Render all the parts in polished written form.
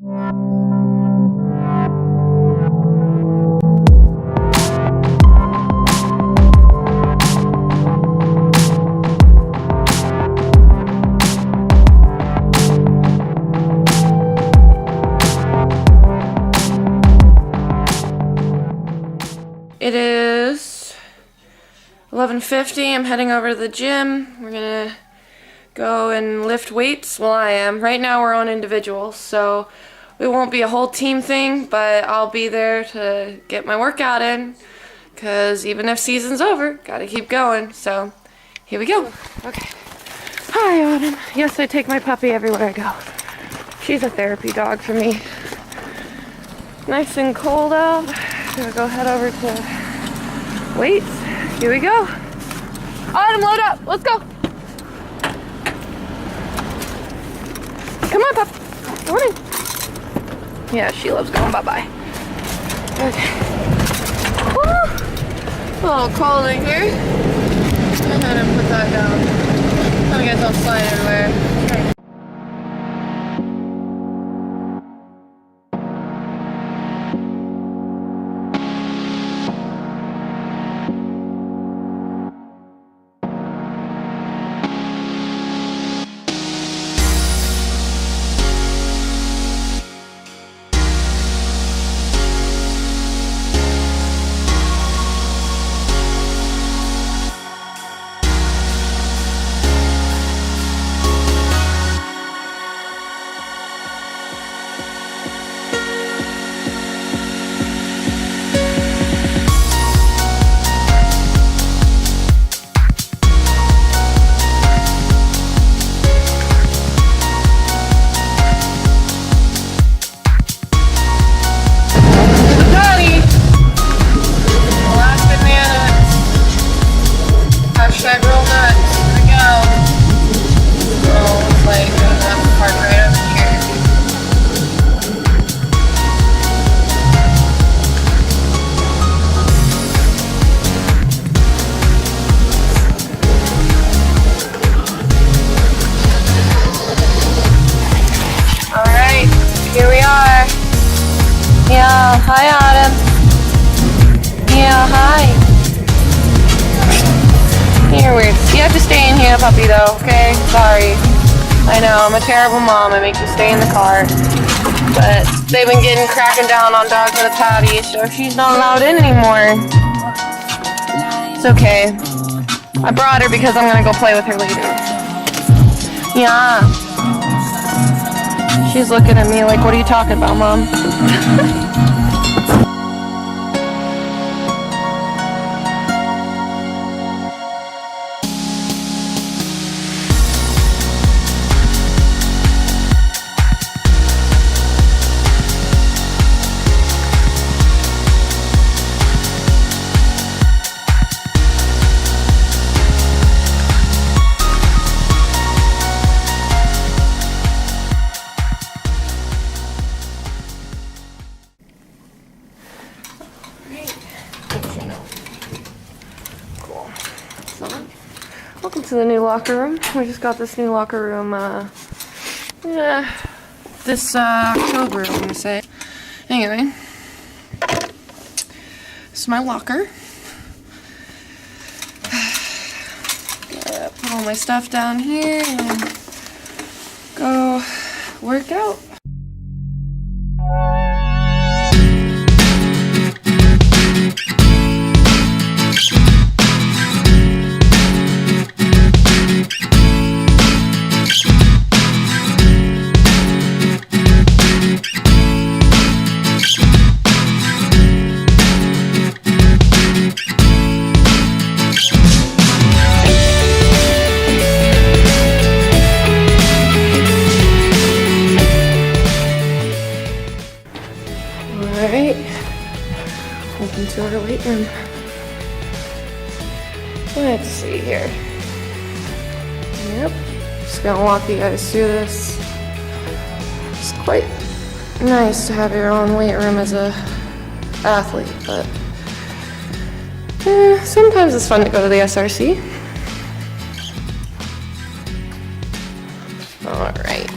It is 11:50. I'm heading over to the gym. We're gonna go and lift weights. Well, I am. Right now we're on individuals, so it won't be a whole team thing, but I'll be there to get my workout in, because even if season's over, gotta keep going. So here we go. Okay. Hi, Autumn. Yes, I take my puppy everywhere I go. She's a therapy dog for me. Nice and cold out. Gonna go head over to weights. Here we go. Autumn, load up. Let's go. Come on, pup. Come on in. Yeah, she loves going bye-bye. Okay. Woo! A little cold in here. Go ahead and put that down. Otherwise I'll slide everywhere. Yeah, hi Autumn. Yeah, hi. You're weird. You have to stay in here, puppy, though, okay? Sorry. I know, I'm a terrible mom. I make you stay in the car. But they've been cracking down on dogs with a patty, so she's not allowed in anymore. It's okay. I brought her because I'm gonna go play with her later. Yeah. She's looking at me like, what are you talking about, Mom? Welcome to the new locker room. We just got this new locker room, this October, I'm gonna say. Anyway, this is my locker. Gotta put all my stuff down here and go work out. Alright, welcome to our weight room. Let's see here. Yep, just gonna walk you guys through this. It's quite nice to have your own weight room as a athlete, but sometimes it's fun to go to the SRC. Alright.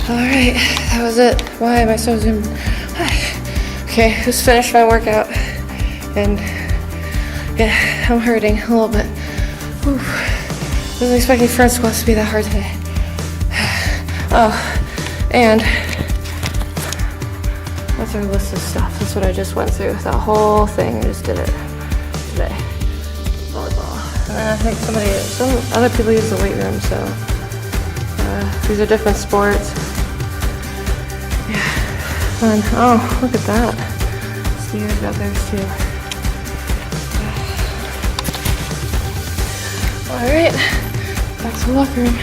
Alright, that was it. Why am I so zoomed? Okay, just finished my workout. And yeah, I'm hurting a little bit. Whew. Wasn't expecting front squats to be that hard today. Oh, and that's our list of stuff. That's what I just went through. That whole thing, I just did it today. Volleyball. And I think some other people use the weight room, so these are different sports. Yeah, fun. Oh, look at that. Skiers got theirs too. Alright, back to the locker room.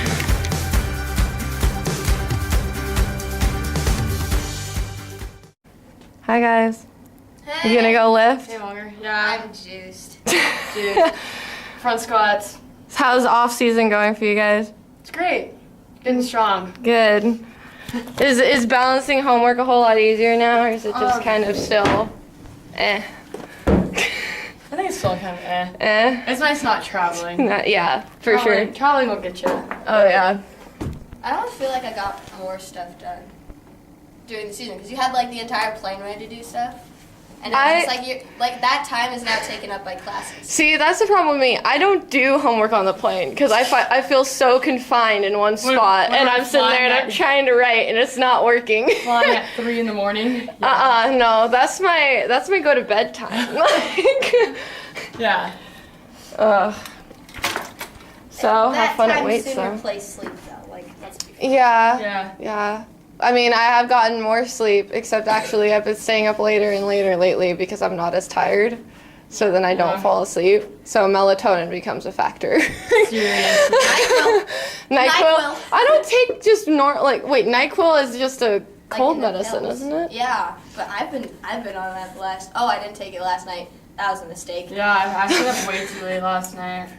Hi guys. Hey. You gonna go lift? Hey, Walker. Yeah, I'm juiced. Dude, front squats. How's off season going for you guys? It's great. Getting strong. Good. Is balancing homework a whole lot easier now, or is it just kind of still eh? I think it's still kind of eh. It's nice not traveling. Yeah, for sure. Traveling will get you. Oh yeah. I don't feel like I got more stuff done during the season because you had like the entire plane ride to do stuff, and it was just like that time is now taken up by classes. See, that's the problem with me. I don't do homework on the plane because I feel so confined in one spot, and I'm sitting there and I'm trying to write and it's not working. Flying at 3 in the morning. No, that's my go to bed time. Yeah. So have fun at weights though. though. Replace sleep though, like let's be. Yeah. I mean, I have gotten more sleep, except actually I've been staying up later and later lately because I'm not as tired. So then I don't fall asleep. So melatonin becomes a factor. Serious. NyQuil. I don't take just NyQuil is just a cold medicine, pills. Isn't it? Yeah, but I've been on that I didn't take it last night. That was a mistake. Yeah, I stayed up way too late last night.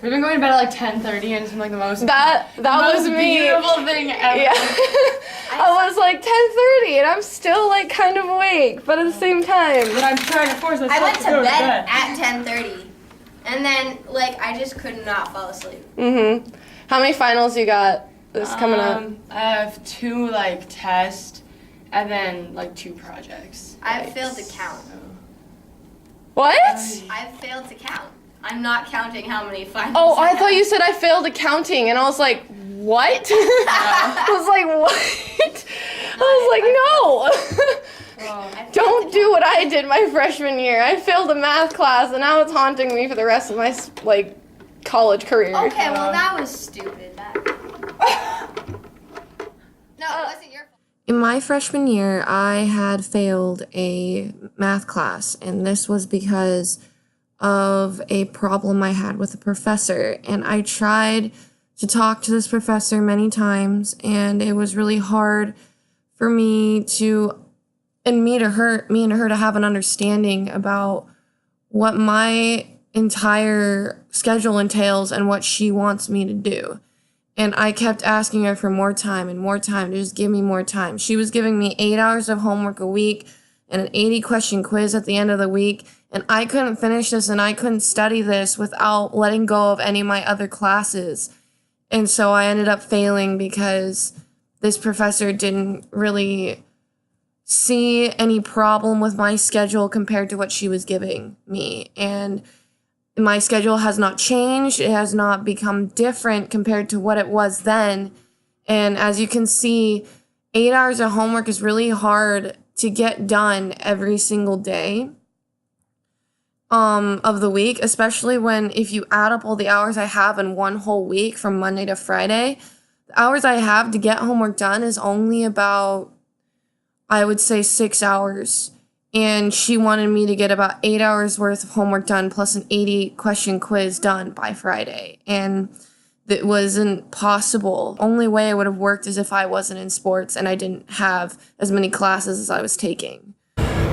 We've been going to bed at like 10:30 and it's been like the most was me. beautiful thing ever. Yeah. I was like 10:30 and I'm still like kind of awake, but at the same time. But I'm trying to force myself I went to to go bed at 10:30, and then like I just could not fall asleep. How many finals you got this coming up? I have 2 like tests and then like 2 projects. I failed to count. What? I failed to count. I'm not counting how many finals. Oh, I thought you said I failed accounting, and I was like, what? I was like, what? I was like, no. Don't do what I did my freshman year. I failed a math class, and now it's haunting me for the rest of my college career. Okay, well that was stupid. No, it wasn't your fault. In my freshman year, I had failed a math class, and this was because of a problem I had with a professor. And I tried to talk to this professor many times, and it was really hard for me and her to have an understanding about what my entire schedule entails and what she wants me to do. And I kept asking her for more time and more time to just give me more time. She was giving me 8 hours of homework a week and an 80-question quiz at the end of the week. And I couldn't finish this and I couldn't study this without letting go of any of my other classes. And so I ended up failing because this professor didn't really see any problem with my schedule compared to what she was giving me. And my schedule has not changed. It has not become different compared to what it was then. And as you can see, 8 hours of homework is really hard to get done every single day of the week, especially if you add up all the hours I have in one whole week from Monday to Friday. The hours I have to get homework done is only about, I would say, 6 hours. And she wanted me to get about 8 hours worth of homework done plus an 80-question quiz done by Friday. And it wasn't possible. Only way it would have worked is if I wasn't in sports and I didn't have as many classes as I was taking.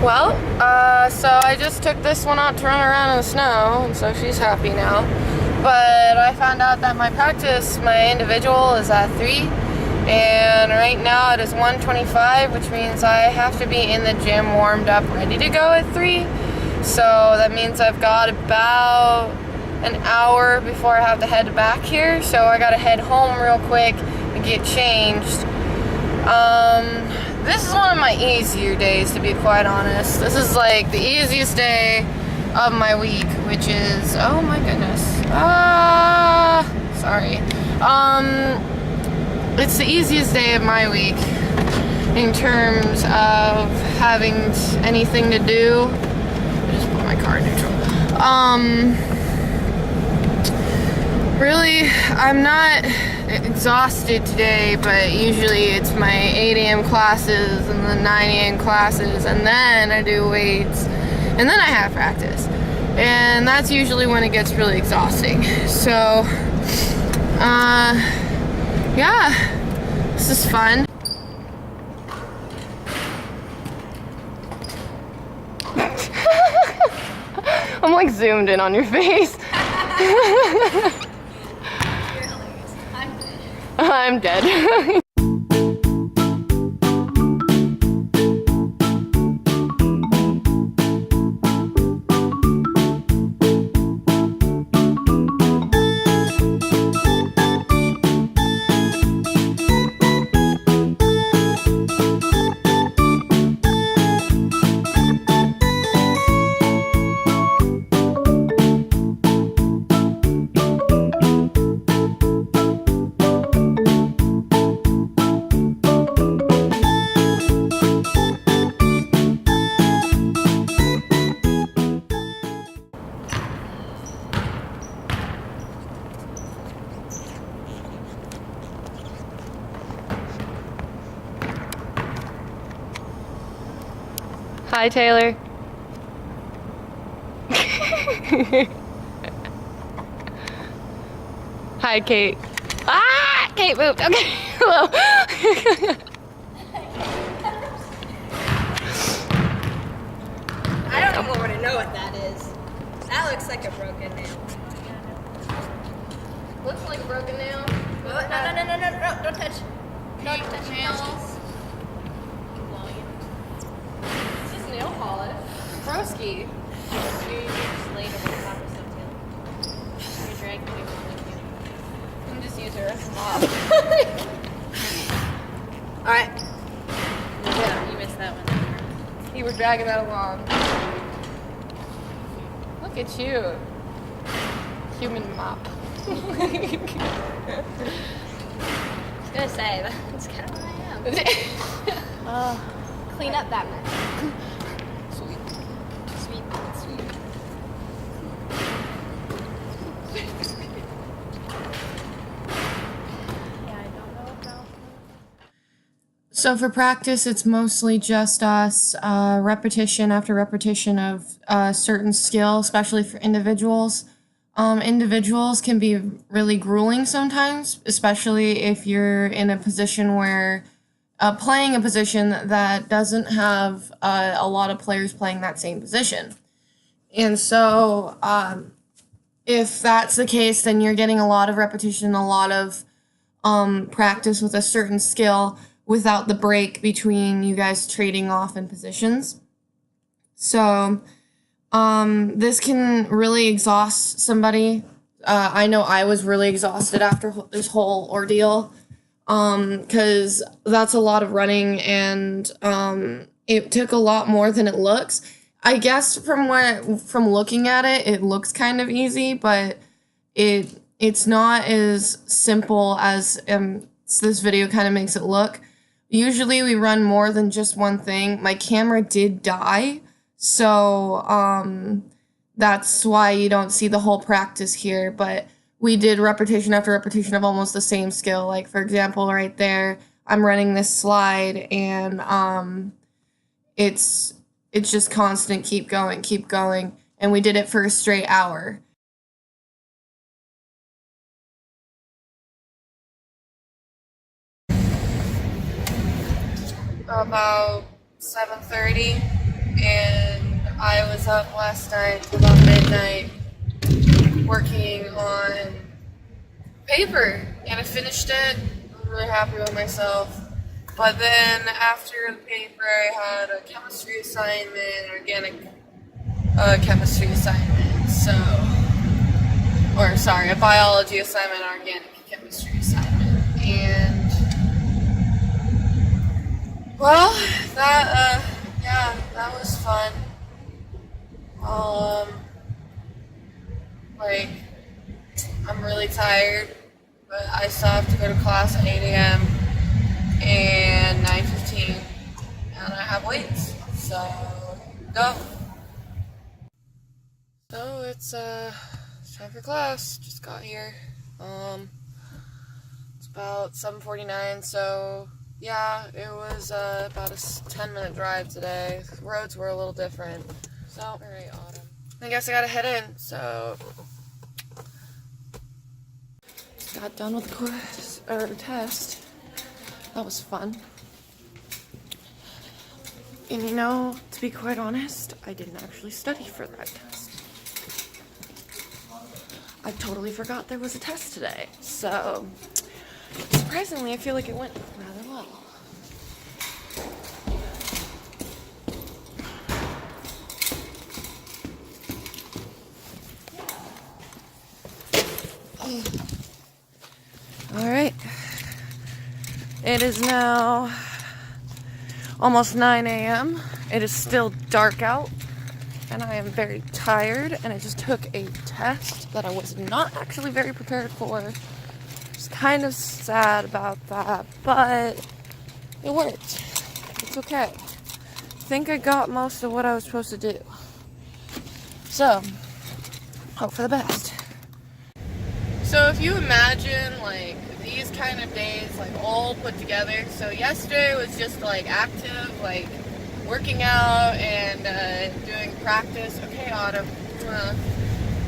Well, so I just took this one out to run around in the snow, and so she's happy now. But I found out that my individual is at 3, and right now it is 1:25, which means I have to be in the gym warmed up, ready to go at 3. So that means I've got about an hour before I have to head back here, so I gotta head home real quick and get changed. This is one of my easier days, to be quite honest. This is like the easiest day of my week, which is, oh my goodness. Sorry. It's the easiest day of my week in terms of having anything to do. I just put my car in neutral. Really, I'm not exhausted today, but usually it's my 8 a.m. classes and the 9 a.m. classes, and then I do weights, and then I have practice. And that's usually when it gets really exhausting. So, yeah, this is fun. I'm like zoomed in on your face. I'm dead. Hi, Taylor. Hi, Kate. Ah! Kate moved. Okay. Hello. I don't even want to know what that is. That looks like a broken nail. Looks like a broken nail. No, don't touch. Don't touch nails. This is nail polish. Broski. I'm just use her as a mop. Alright. Yeah, you missed that one. You were dragging that along. Look at you. Human mop. I was gonna say, that's kind of what I am. Clean up that mess. Sweet. So for practice, it's mostly just us, repetition after repetition of a certain skill, especially for individuals. Individuals can be really grueling sometimes, especially if you're in a position where playing a position that doesn't have a lot of players playing that same position. And so if that's the case, then you're getting a lot of repetition, a lot of practice with a certain skill without the break between you guys trading off in positions. So this can really exhaust somebody. I know I was really exhausted after this whole ordeal because that's a lot of running, and it took a lot more than it looks. I guess from looking at it, it looks kind of easy, but it's not as simple as this video kind of makes it look. Usually we run more than just one thing. My camera did die, so that's why you don't see the whole practice here, but we did repetition after repetition of almost the same skill. Like, for example, right there, I'm running this slide, and it's just constant, keep going, and we did it for a straight hour. About 7:30, and I was up last night till about midnight working on paper, and I finished it. I'm really happy with myself. But then after the paper, I had a chemistry assignment, an organic chemistry assignment, a biology assignment, an organic chemistry assignment, and Well, yeah, that was fun. Like, I'm really tired, but I still have to go to class at 8 a.m. and 9:15, and I have weights, so go. So it's time for class. Just got here. It's about 7:49, so yeah, it was about a 10-minute drive today. The roads were a little different. So, alright, Autumn. I guess I gotta head in, so just got done with the course, or test. That was fun. And you know, to be quite honest, I didn't actually study for that test. I totally forgot there was a test today, so surprisingly, I feel like it went rather well. Alright, it is now almost 9 a.m. It is still dark out, and I am very tired, and I just took a test that I was not actually very prepared for. Just kind of sad about that, but it worked. It's okay. I think I got most of what I was supposed to do. So, hope for the best. So if you imagine like these kind of days like all put together, so yesterday was just like active, like working out and doing practice. Okay, Autumn.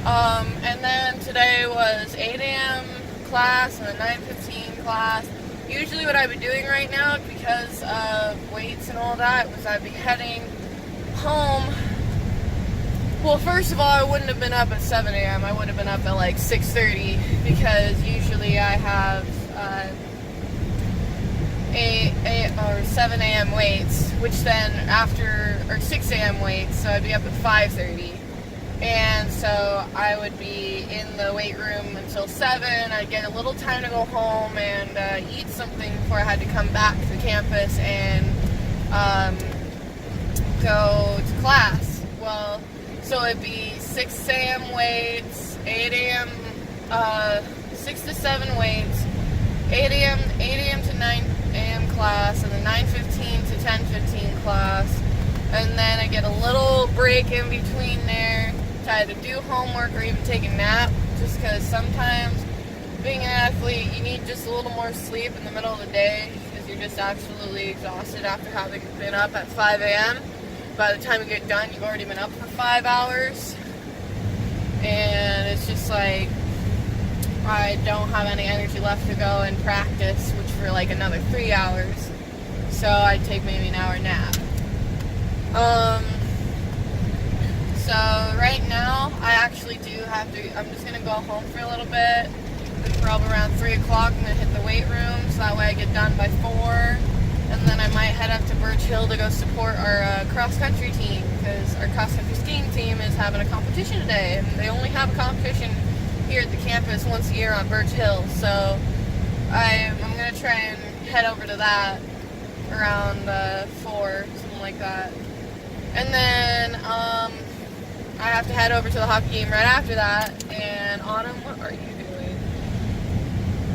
And then today was 8 a.m. class and then 9:15 class. Usually what I'd be doing right now, because of weights and all that, was I'd be heading home. Well, first of all, I wouldn't have been up at 7 a.m. I would have been up at like 6:30, because usually I have 8 or 7 a.m. weights, which then or 6 a.m. weights, so I'd be up at 5:30. And so I would be in the weight room until 7. I'd get a little time to go home and eat something before I had to come back to the campus and go to class. Well, so it'd be 6 a.m. weights, 8 a.m., 6 to 7 weights, 8 a.m. to 9 a.m. class, and then 9:15 to 10:15 class. And then I get a little break in between there to either do homework or even take a nap, just because sometimes being an athlete, you need just a little more sleep in the middle of the day, because you're just absolutely exhausted after having been up at 5 a.m. By the time you get done, you've already been up for 5 hours, and it's just like I don't have any energy left to go and practice, which for like another 3 hours, so I'd take maybe an hour nap. So right now, I actually do have to, I'm just going to go home for a little bit, and probably around 3 o'clock I'm going to hit the weight room, so that way I get done by 4, and then I might head up to Birch Hill to go support our cross-country team, because our cross-country skiing team is having a competition today, and they only have a competition here at the campus once a year on Birch Hill, so I'm going to try and head over to that around 4, something like that. And then I have to head over to the hockey game right after that. And Autumn, what are you doing?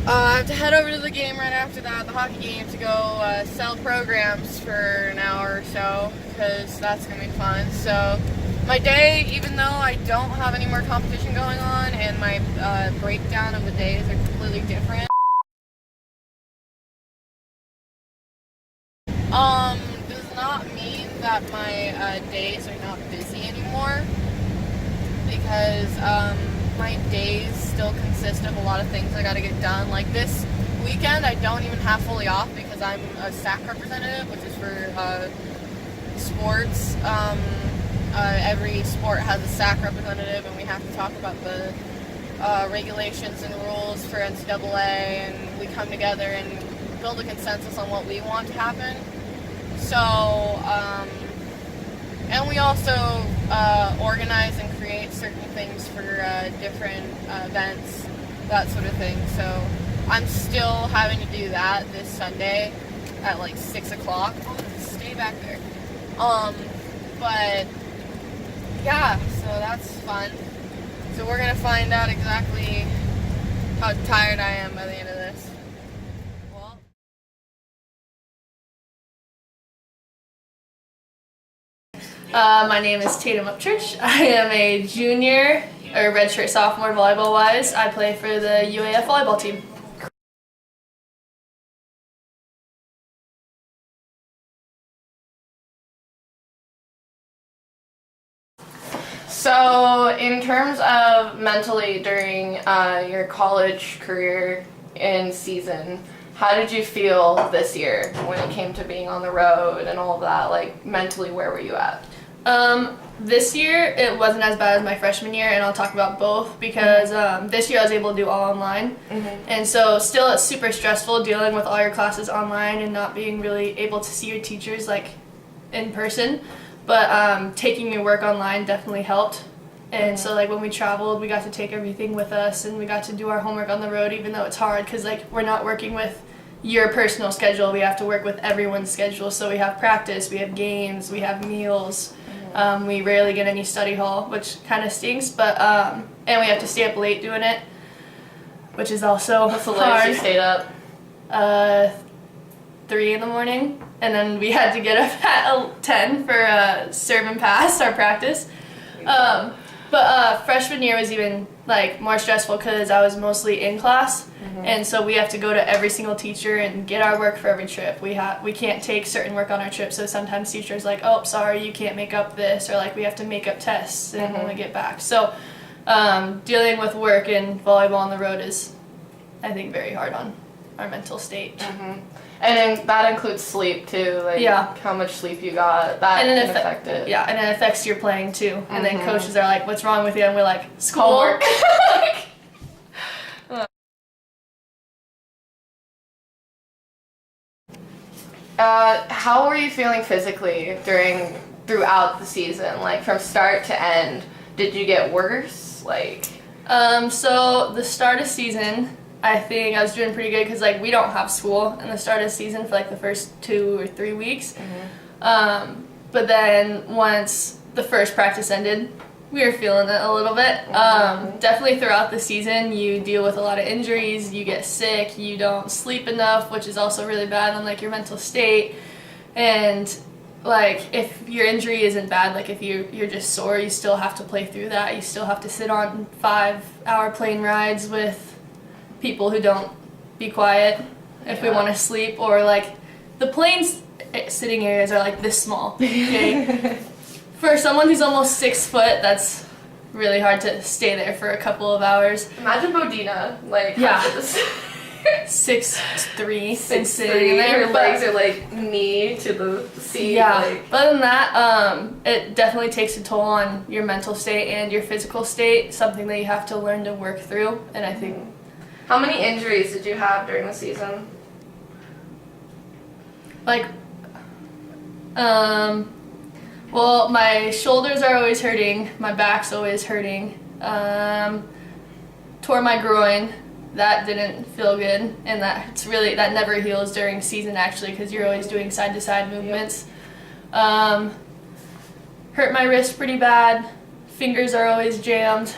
I have to head over to the game right after that, the hockey game, to go sell programs for an hour or so, because that's going to be fun. So my day, even though I don't have any more competition going on, and my breakdown of the days are completely different, does not mean that my days are not busy anymore, because my days still consist of a lot of things I gotta get done. Like this weekend, I don't even have fully off because I'm a SAC representative, which is for sports. Every sport has a SAC representative, and we have to talk about the regulations and rules for NCAA, and we come together and build a consensus on what we want to happen. So, and we also organize and create certain things for different events, that sort of thing. So I'm still having to do that this Sunday at like 6 o'clock. back there. But yeah, so that's fun. So we're gonna find out exactly how tired I am by the end of this. Well. My name is Tatum Upchurch. I am a junior, or redshirt sophomore volleyball-wise. I play for the UAF volleyball team. So, in terms of mentally during your college career and season, how did you feel this year when it came to being on the road and all of that? Like, mentally, where were you at? This year it wasn't as bad as my freshman year, and I'll talk about both because this year I was able to do all online, and so still it's super stressful dealing with all your classes online and not being really able to see your teachers like in person. But taking your work online definitely helped, and so like when we traveled, we got to take everything with us, and we got to do our homework on the road, even though it's hard because like we're not working with your personal schedule. We have to work with everyone's schedule. So we have practice, we have games, we have meals. We rarely get any study hall, which kind of stinks, but and we have to stay up late doing it, which is also What's the hard. latest you stayed up? 3 in the morning, and then we had to get up at 10 for serve and pass, our practice. But freshman year was even like more stressful because I was mostly in class, and so we have to go to every single teacher and get our work for every trip. We can't take certain work on our trip, so sometimes teachers like, oh, sorry, you can't make up this, or like we have to make up tests and when we get back. So dealing with work and volleyball on the road is, I think, very hard on our mental state. And then that includes sleep too, like Yeah. how much sleep you got, that And then can affect it. Yeah, and it affects your playing too. And then coaches are like, "What's wrong with you?" And we're like, "School." Homework. How were you feeling physically throughout the season, like from start to end? Did you get worse? Like, So the start of season, I think I was doing pretty good because like we don't have school in the start of season for like the first 2 or 3 weeks. But then once the first practice ended, we were feeling it a little bit. Definitely throughout the season, you deal with a lot of injuries, you get sick, you don't sleep enough, which is also really bad on like your mental state. And like if your injury isn't bad, like if you're just sore, you still have to play through that. You still have to sit on 5-hour plane rides with people who don't be quiet if we want to sleep, or like the planes sitting areas are like this small. Okay. For someone who's almost 6 foot, that's really hard to stay there for a couple of hours. imagine Bodina, like, Yeah. how this 6'3" and 6'3", sitting in there. your legs are like knee to the seat. Yeah, Like, but other than that, it definitely takes a toll on your mental state and your physical state, something that you have to learn to work through, and I think how many injuries did you have during the season? like well, my shoulders are always hurting, my back's always hurting. Tore my groin. That didn't feel good, and that never heals during season actually, because you're always doing side to side movements. Hurt my wrist pretty bad. Fingers are always jammed.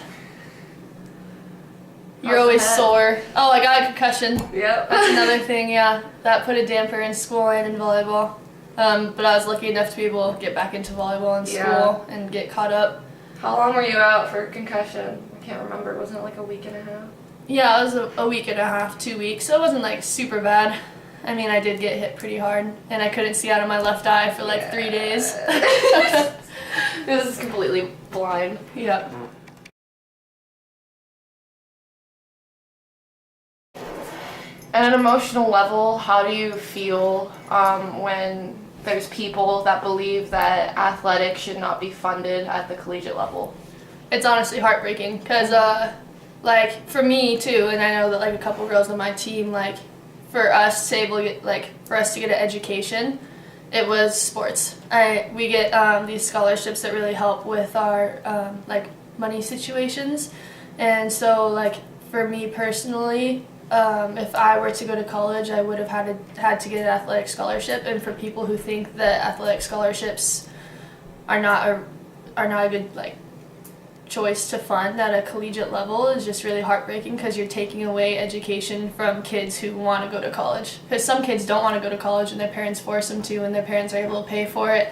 You're How's always the head? sore. Oh, I got a concussion. Yep. That's another thing, yeah. That put a damper in school and in volleyball. But I was lucky enough to be able to get back into volleyball in school and get caught up. How long were you out for concussion? I can't remember. Wasn't it like a week and a half? Yeah, it was a week and a half, 2 weeks, so it wasn't like super bad. I mean, I did get hit pretty hard, and I couldn't see out of my left eye for like 3 days. This is completely blind. Yep. At an emotional level, how do you feel when there's people that believe that athletics should not be funded at the collegiate level? It's honestly heartbreaking because, like, for me too, and I know that like a couple girls on my team, like, for us to get an education, it was sports. We get these scholarships that really help with our like money situations, and so like for me personally, if I were to go to college, I would have had to get an athletic scholarship. And for people who think that athletic scholarships are not a good like choice to fund at a collegiate level is just really heartbreaking, because you're taking away education from kids who want to go to college. Because some kids don't want to go to college and their parents force them to, and their parents are able to pay for it,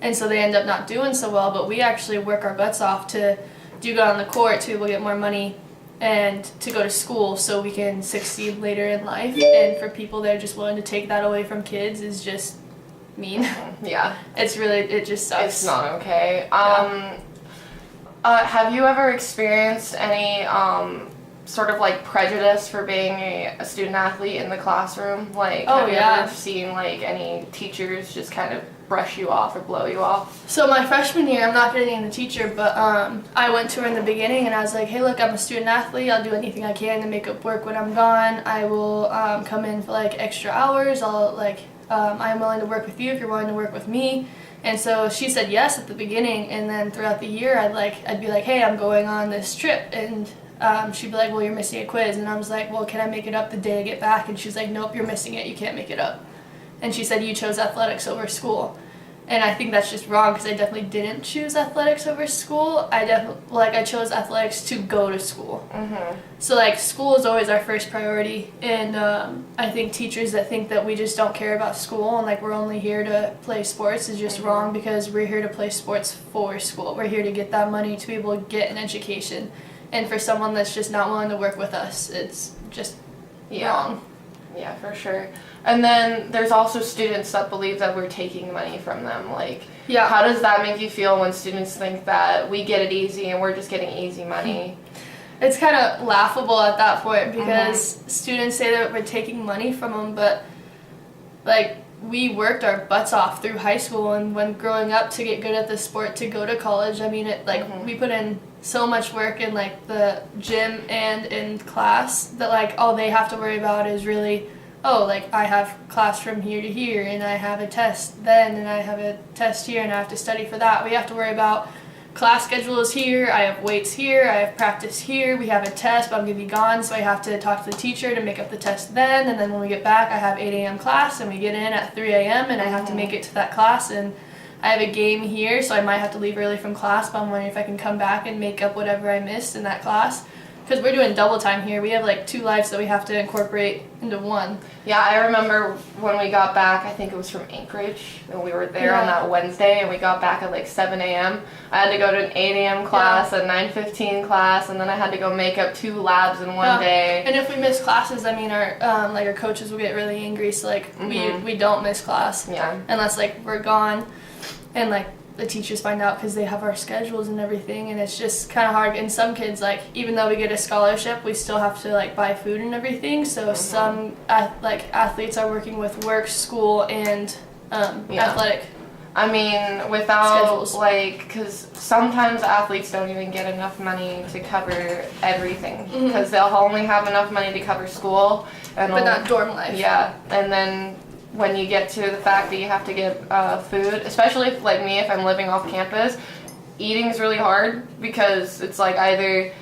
and so they end up not doing so well. But we actually work our butts off to do good on the court, to be able to get more money and to go to school so we can succeed later in life. And for people that are just willing to take that away from kids is just mean. Yeah. It just sucks. It's not okay. Yeah. Have you ever experienced any sort of like prejudice for being a student athlete in the classroom? Like, have you ever seen like any teachers just kind of brush you off or blow you off? So my freshman year, I'm not going to name the teacher, but I went to her in the beginning and I was like, hey, look, I'm a student athlete. I'll do anything I can to make up work when I'm gone. I will come in for like extra hours. I'm willing to work with you if you're willing to work with me. And so she said yes at the beginning, and then throughout the year I'd be like, hey, I'm going on this trip, and she'd be like, well, you're missing a quiz, and I was like, well, can I make it up the day I get back? And she's like, nope, you're missing it, you can't make it up. And she said, you chose athletics over school. And I think that's just wrong, because I definitely didn't choose athletics over school. I chose athletics to go to school. Mm-hmm. So like school is always our first priority, and I think teachers that think that we just don't care about school and like we're only here to play sports is just wrong, because we're here to play sports for school. We're here to get that money to be able to get an education. And for someone that's just not willing to work with us, it's just wrong. Yeah, for sure. And then there's also students that believe that we're taking money from them. Like, how does that make you feel when students think that we get it easy and we're just getting easy money? It's kind of laughable at that point, because students say that we're taking money from them, but like we worked our butts off through high school and when growing up to get good at the sport to go to college. I mean, we put in so much work in like the gym and in class that like all they have to worry about is really, oh, like I have class from here to here and I have a test then and I have a test here and I have to study for that. We have to worry about class schedule is here, I have weights here, I have practice here, we have a test, but I'm going to be gone, so I have to talk to the teacher to make up the test then, and then when we get back, I have 8 a.m. class, and we get in at 3 a.m., and I have to make it to that class, and I have a game here, so I might have to leave early from class, but I'm wondering if I can come back and make up whatever I missed in that class. Because we're doing double time here. We have like 2 lives that we have to incorporate into one. Yeah, I remember when we got back, I think it was from Anchorage, and we were there on that Wednesday, and we got back at like 7 a.m. I had to go to an 8 a.m. class, a 9:15 class, and then I had to go make up 2 labs in one day. And if we miss classes, I mean, our coaches will get really angry, so like we don't miss class. Yeah. Unless like we're gone, and like the teachers find out because they have our schedules and everything, and it's just kind of hard. And some kids, like, even though we get a scholarship, we still have to like buy food and everything, so some athletes are working with work, school, and athletic. I mean, without schedules. like, because sometimes athletes don't even get enough money to cover everything, because they'll only have enough money to cover school and But not dorm life. Yeah, and then when you get to the fact that you have to get food, especially if, like me, if I'm living off campus, eating is really hard, because it's like either,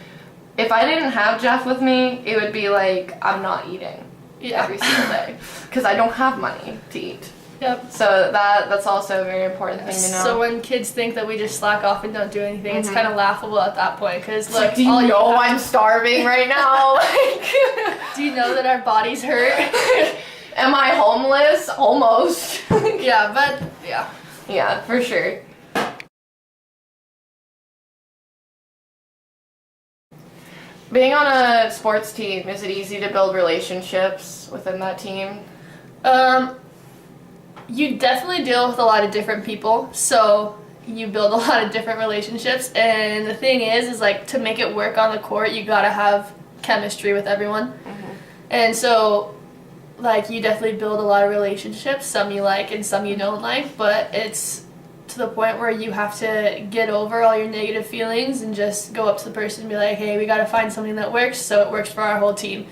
if I didn't have Jeff with me, it would be like I'm not eating every single day, because I don't have money to eat. Yep. So that's also a very important thing to know. So when kids think that we just slack off and don't do anything, it's kind of laughable at that point, because like, do you know I'm starving right now? Like, do you know that our bodies hurt? Am I homeless? Almost. Yeah, but yeah. Yeah, for sure. Being on a sports team, is it easy to build relationships within that team? You definitely deal with a lot of different people, so you build a lot of different relationships, and the thing is like, to make it work on the court, you gotta have chemistry with everyone. And so like, you definitely build a lot of relationships, some you like and some you don't like, but it's to the point where you have to get over all your negative feelings and just go up to the person and be like, hey, we got to find something that works so it works for our whole team.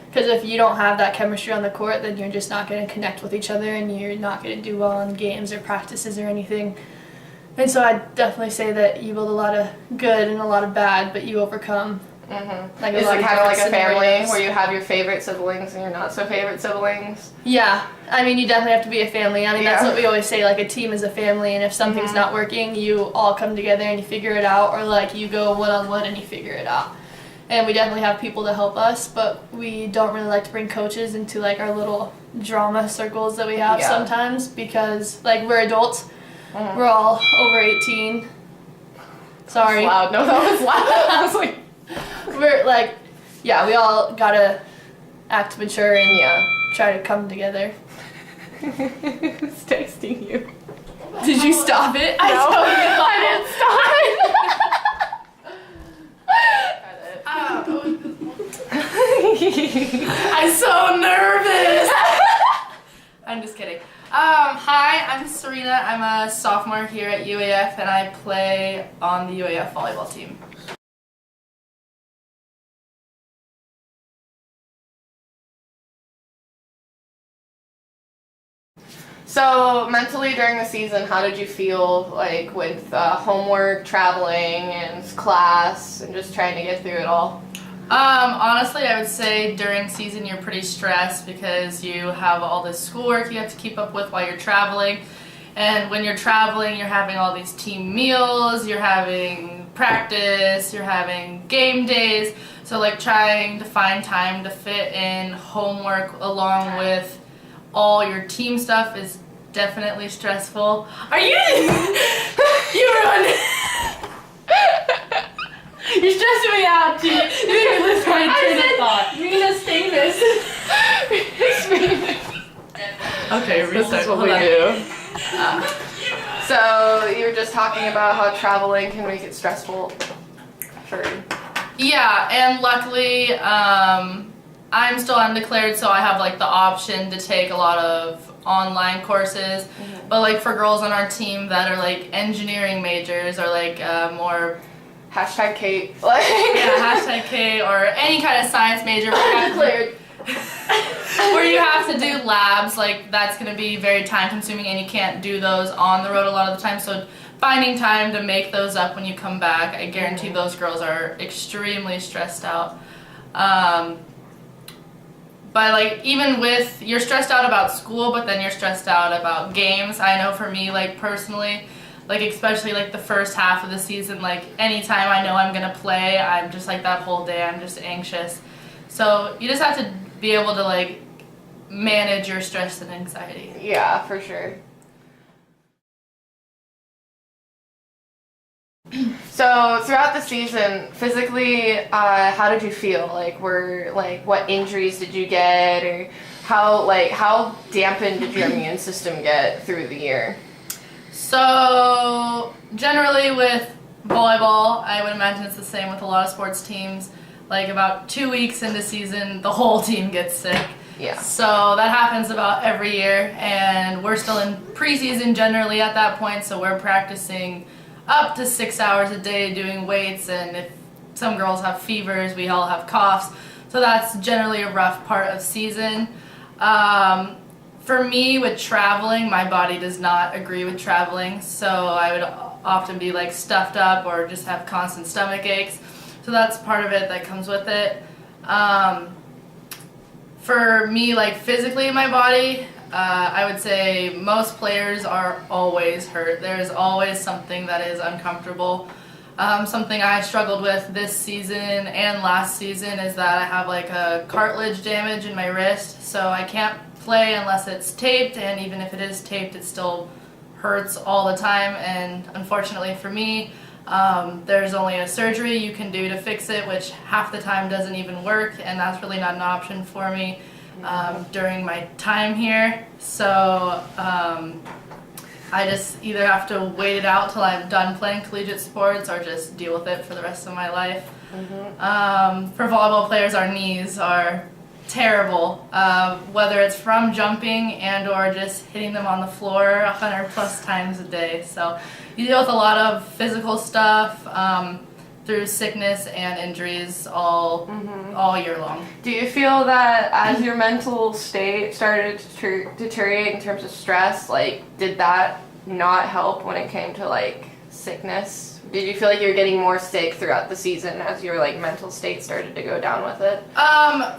Because if you don't have that chemistry on the court, then you're just not going to connect with each other, and you're not going to do well in games or practices or anything. And so I'd definitely say that you build a lot of good and a lot of bad, but you overcome Mm-hmm. Like Is lot it of kind of like a different family scenarios. where you have your favorite siblings and your not so favorite siblings? Yeah, I mean, you definitely have to be a family. I mean, that's Yeah. what we always say, like, a team is a family, and if something's not working, you all come together and you figure it out, or, like, you go one-on-one and you figure it out. And we definitely have people to help us, but we don't really like to bring coaches into, like, our little drama circles that we have Yeah. sometimes, because, like, we're adults. We're all over 18. Sorry. Loud. No, that was loud. I was like, We're, like, yeah, we all gotta act mature and yeah. try to come together. Who's texting you? Did you stop it? No, I didn't stop. I'm so nervous. I'm just kidding. Hi, I'm Serena. I'm a sophomore here at UAF, and I play on the UAF volleyball team. So mentally during the season, how did you feel like with homework, traveling, and class, and just trying to get through it all? Honestly, I would say during season you're pretty stressed because you have all this schoolwork you have to keep up with while you're traveling. And when you're traveling, you're having all these team meals, you're having practice, you're having game days. So like trying to find time to fit in homework along with all your team stuff is definitely stressful. Are you? You ruined it. You're stressing me out, dude. You didn't even listen to my train of thought. Mina's saying this. Okay, This restart. is what Hold we on. do. So you were just talking about how traveling can make it stressful. Sure. Yeah, and luckily, I'm still undeclared, so I have like the option to take a lot of online courses. But like for girls on our team that are like engineering majors or like more Hashtag Kate. Like, yeah, #K or any kind of science major where you have Undeclared. where you have to do labs, like that's going to be very time consuming and you can't do those on the road a lot of the time. So finding time to make those up when you come back, I guarantee those girls are extremely stressed out. But like even with, you're stressed out about school, but then you're stressed out about games. I know for me, like personally, like especially like the first half of the season, like anytime I know I'm gonna play, I'm just like that whole day I'm just anxious. So you just have to be able to like manage your stress and anxiety. Yeah, for sure. So throughout the season, physically, how did you feel? Like, what injuries did you get, or how dampened did your immune system get through the year? So generally with volleyball, I would imagine it's the same with a lot of sports teams. Like about 2 weeks into season, the whole team gets sick. Yeah. So that happens about every year, and we're still in preseason generally at that point, so we're practicing up to 6 hours a day doing weights, and if some girls have fevers, we all have coughs. So that's generally a rough part of season. For me, with traveling, my body does not agree with traveling, so I would often be like stuffed up or just have constant stomach aches. So that's part of it that comes with it. For me, like physically in my body, I would say most players are always hurt. There's always something that is uncomfortable. Something I struggled with this season and last season is that I have like a cartilage damage in my wrist, so I can't play unless it's taped, and even if it is taped, it still hurts all the time. And unfortunately for me, there's only a surgery you can do to fix it, which half the time doesn't even work, and that's really not an option for me during my time here. So I just either have to wait it out till I'm done playing collegiate sports or just deal with it for the rest of my life. For volleyball players, our knees are terrible, whether it's from jumping and or just hitting them on the floor 100 plus times a day. So you deal with a lot of physical stuff through sickness and injuries all year long. Do you feel that as your mental state started to deteriorate in terms of stress, like did that not help when it came to like sickness? Did you feel like you were getting more sick throughout the season as your like mental state started to go down with it?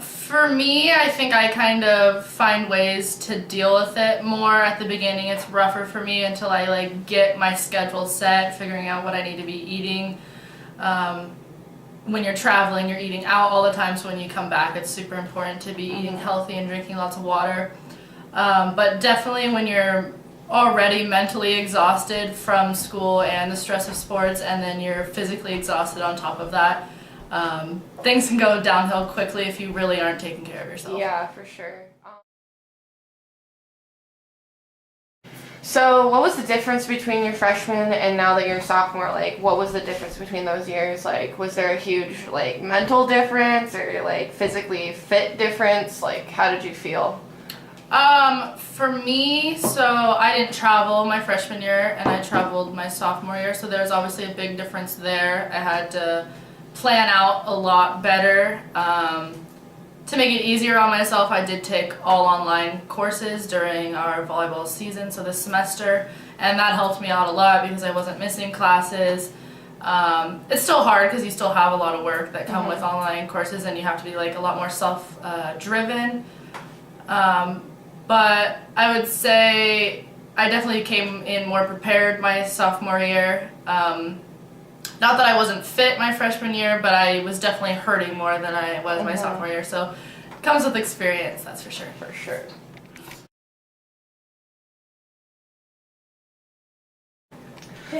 For me, I think I kind of find ways to deal with it more. At the beginning, it's rougher for me until I like get my schedule set, figuring out what I need to be eating. When you're traveling, you're eating out all the time, so when you come back, it's super important to be eating healthy and drinking lots of water. But definitely when you're already mentally exhausted from school and the stress of sports, and then you're physically exhausted on top of that, things can go downhill quickly if you really aren't taking care of yourself. Yeah, for sure. So what was the difference between your freshman and now that you're a sophomore? Like, what was the difference between those years? Like, was there a huge, like, mental difference or, like, physically fit difference? Like, how did you feel? For me, so I didn't travel my freshman year and I traveled my sophomore year, so there's obviously a big difference there. I had to plan out a lot better. To make it easier on myself, I did take all online courses during our volleyball season, so this semester, and that helped me out a lot because I wasn't missing classes. It's still hard because you still have a lot of work that come with online courses, and you have to be like a lot more self-driven. But I would say I definitely came in more prepared my sophomore year. Not that I wasn't fit my freshman year, but I was definitely hurting more than I was my sophomore year. So it comes with experience, that's for sure. For sure.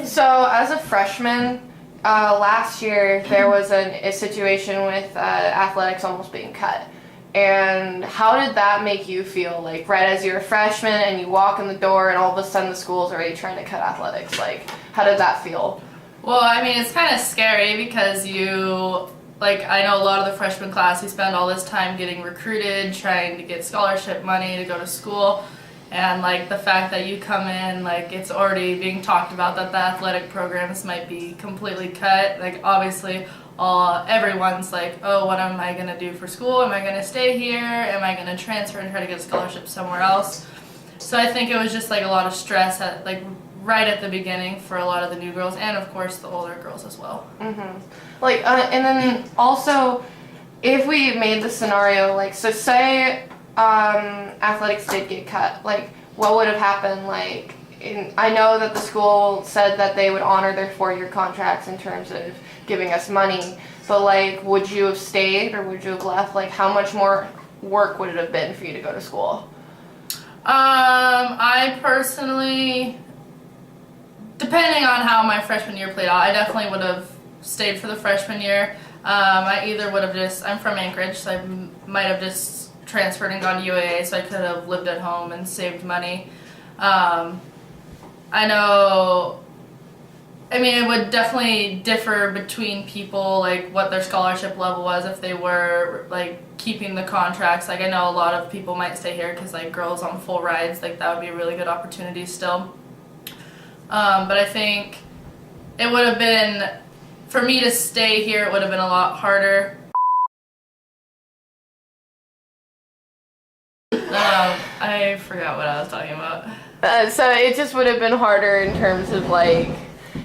So as a freshman, last year there was a situation with athletics almost being cut. And how did that make you feel? Like right as you're a freshman and you walk in the door and all of a sudden the school's already trying to cut athletics. Like, how did that feel? Well, I mean, it's kind of scary because I know a lot of the freshman class, you spend all this time getting recruited, trying to get scholarship money to go to school. And like the fact that you come in, like it's already being talked about that the athletic programs might be completely cut. Like obviously everyone's like, oh, what am I going to do for school? Am I going to stay here? Am I going to transfer and try to get a scholarship somewhere else? So I think it was just like a lot of stress right at the beginning for a lot of the new girls, and of course the older girls as well. Like, and then also, if we made the scenario, like, so say athletics did get cut, like, what would have happened? Like, I know that the school said that they would honor their 4-year contracts in terms of giving us money, but like, would you have stayed or would you have left? Like, how much more work would it have been for you to go to school? I personally, depending on how my freshman year played out, I definitely would have stayed for the freshman year. I either would have I'm from Anchorage, so I might have just transferred and gone to UAA, so I could have lived at home and saved money. I know, I mean, it would definitely differ between people, like what their scholarship level was, if they were like keeping the contracts. Like I know a lot of people might stay here because like girls on full rides, like that would be a really good opportunity still. But I think it would have been, for me to stay here, it would have been a lot harder. I forgot what I was talking about. So it just would have been harder in terms of like,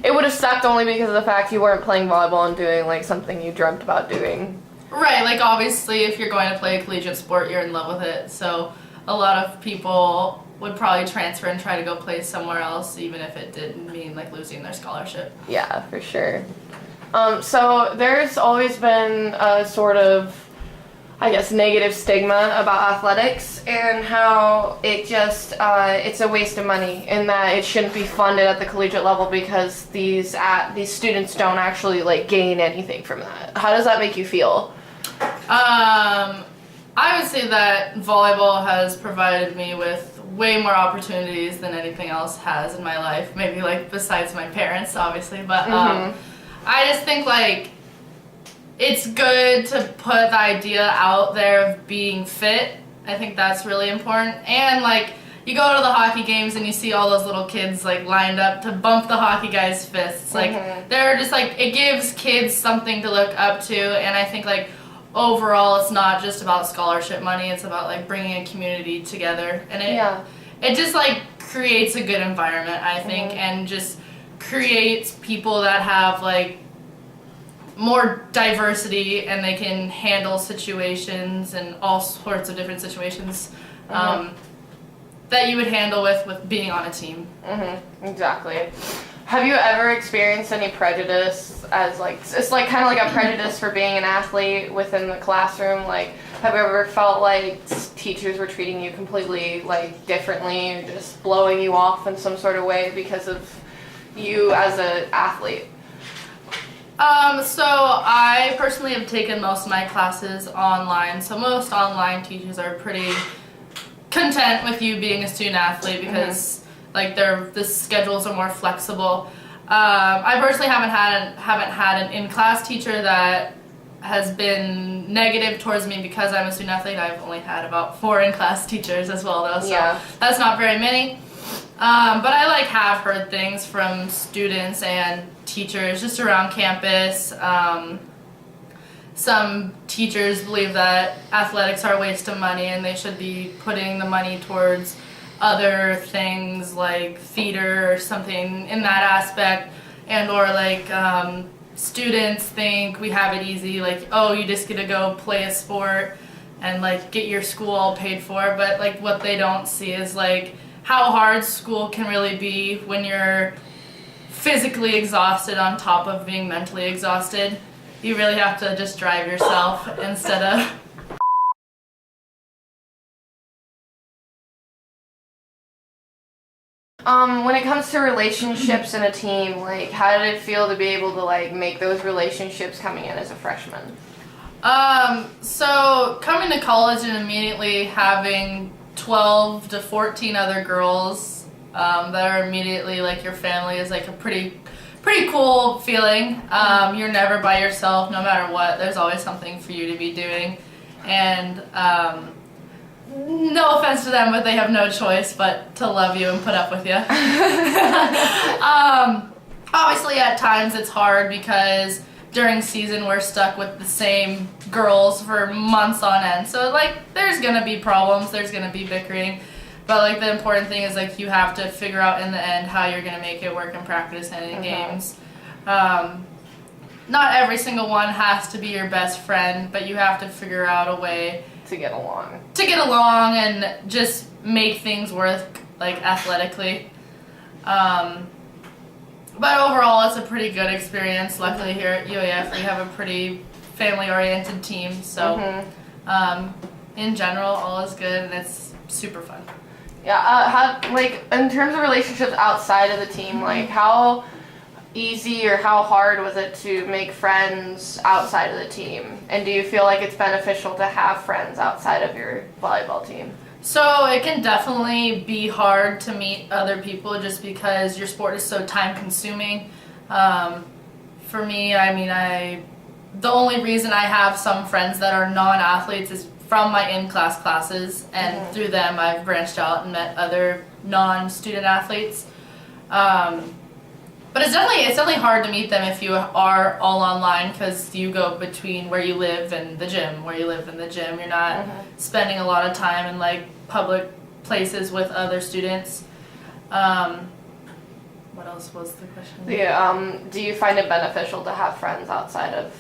it would have sucked only because of the fact you weren't playing volleyball and doing like something you dreamt about doing. Right, like obviously if you're going to play a collegiate sport, you're in love with it. So a lot of people would probably transfer and try to go play somewhere else, even if it didn't mean like losing their scholarship. Yeah, for sure. So there's always been a sort of, I guess, negative stigma about athletics and how it just, it's a waste of money and that it shouldn't be funded at the collegiate level because these students don't actually like gain anything from that. How does that make you feel? I would say that volleyball has provided me with way more opportunities than anything else has in my life. Maybe like besides my parents, obviously, but I just think like it's good to put the idea out there of being fit. I think that's really important. And like you go to the hockey games and you see all those little kids like lined up to bump the hockey guys' fists. Like they're just like, it gives kids something to look up to. And I think like overall it's not just about scholarship money, it's about like bringing a community together. And it just like creates a good environment, I think, and just creates people that have like more diversity and they can handle situations and all sorts of different situations that you would handle with being on a team. Exactly. Have you ever experienced any prejudice as like, it's like kind of like a prejudice for being an athlete within the classroom? Like, have you ever felt like teachers were treating you completely like differently or just blowing you off in some sort of way because of you as an athlete? So I personally have taken most of my classes online. So most online teachers are pretty content with you being a student athlete because like the schedules are more flexible. I personally haven't had an in-class teacher that has been negative towards me because I'm a student athlete. I've only had about 4 in-class teachers as well though, so that's not very many. But I like have heard things from students and teachers just around campus. Some teachers believe that athletics are a waste of money and they should be putting the money towards other things like theater or something in that aspect, and or like students think we have it easy, like, oh, you just get to go play a sport and like get your school all paid for, but like what they don't see is like how hard school can really be when you're physically exhausted on top of being mentally exhausted. You really have to just drive yourself instead of when it comes to relationships in a team, like how did it feel to be able to like make those relationships coming in as a freshman? So coming to college and immediately having 12 to 14 other girls that are immediately like your family is like a pretty cool feeling. You're never by yourself, no matter what. There's always something for you to be doing, and no offense to them, but they have no choice but to love you and put up with you. Obviously, at times it's hard because during season we're stuck with the same girls for months on end. So like, there's gonna be problems, there's gonna be bickering, but like the important thing is like you have to figure out in the end how you're gonna make it work in practice and in games. Not every single one has to be your best friend, but you have to figure out a way To get along. And just make things work like athletically. But overall, it's a pretty good experience. Luckily, here at UAF, we have a pretty family-oriented team. So, in general, all is good, and it's super fun. Yeah. How, like, in terms of relationships outside of the team, like how easy or how hard was it to make friends outside of the team? And do you feel like it's beneficial to have friends outside of your volleyball team? So it can definitely be hard to meet other people just because your sport is so time consuming. For me, I mean, the only reason I have some friends that are non-athletes is from my in-class classes, and through them I've branched out and met other non-student athletes. But it's definitely hard to meet them if you are all online because you go between where you live and the gym. You're not spending a lot of time in like public places with other students. What else was the question? Yeah. Do you find it beneficial to have friends outside of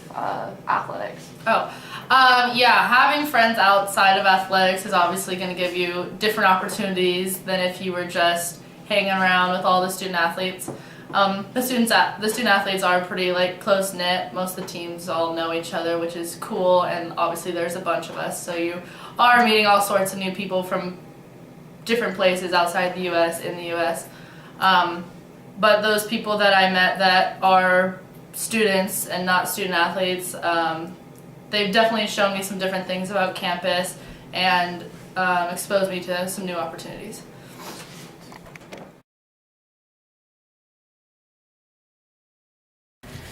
athletics? Yeah, having friends outside of athletics is obviously going to give you different opportunities than if you were just hanging around with all the student athletes. The student athletes are pretty like close knit. Most of the teams all know each other, which is cool, and obviously there's a bunch of us, so you are meeting all sorts of new people from different places outside the U.S., in the U.S. But those people that I met that are students and not student athletes, they've definitely shown me some different things about campus and exposed me to some new opportunities.